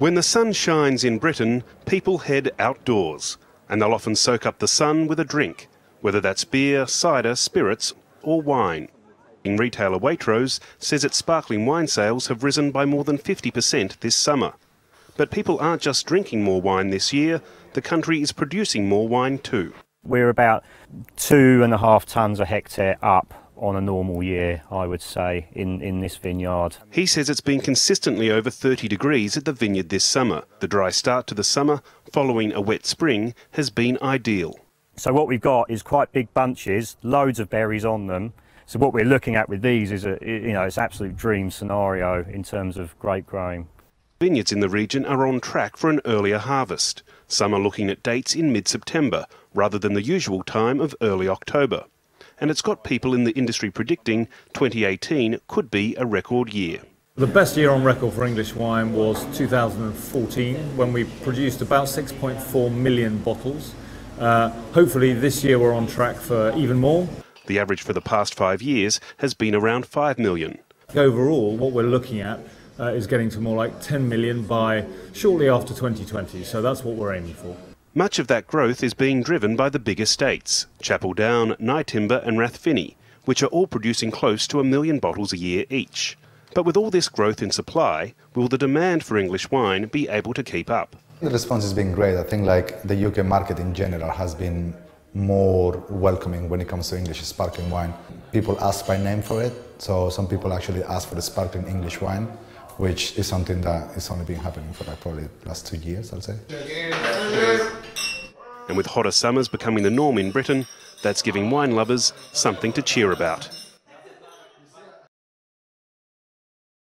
When the sun shines in Britain, people head outdoors, and they'll often soak up the sun with a drink, whether that's beer, cider, spirits or wine. Retailer Waitrose says its sparkling wine sales have risen by more than 50% this summer. But people aren't just drinking more wine this year, the country is producing more wine too. We're about 2.5 tonnes a hectare up on a normal year, I would say, in this vineyard. He says it's been consistently over 30 degrees at the vineyard this summer. The dry start to the summer, following a wet spring, has been ideal. So what we've got is quite big bunches, loads of berries on them. So what we're looking at with these is it's absolute dream scenario in terms of grape growing. Vineyards in the region are on track for an earlier harvest. Some are looking at dates in mid-September, rather than the usual time of early October. And it's got people in the industry predicting 2018 could be a record year. The best year on record for English wine was 2014, when we produced about 6.4 million bottles. Hopefully this year we're on track for even more. The average for the past 5 years has been around 5 million. Overall, what we're looking at is getting to more like 10 million by shortly after 2020, so that's what we're aiming for. Much of that growth is being driven by the big estates, Chapel Down, Nyetimber and Rathfinny, which are all producing close to 1 million bottles a year each. But with all this growth in supply, will the demand for English wine be able to keep up? The response has been great. I think the UK market in general has been more welcoming when it comes to English sparkling wine. People ask by name for it, so some people actually ask for the sparkling English wine, which is something that has only been happening for probably the last 2 years, I'd say. And with hotter summers becoming the norm in Britain, that's giving wine lovers something to cheer about.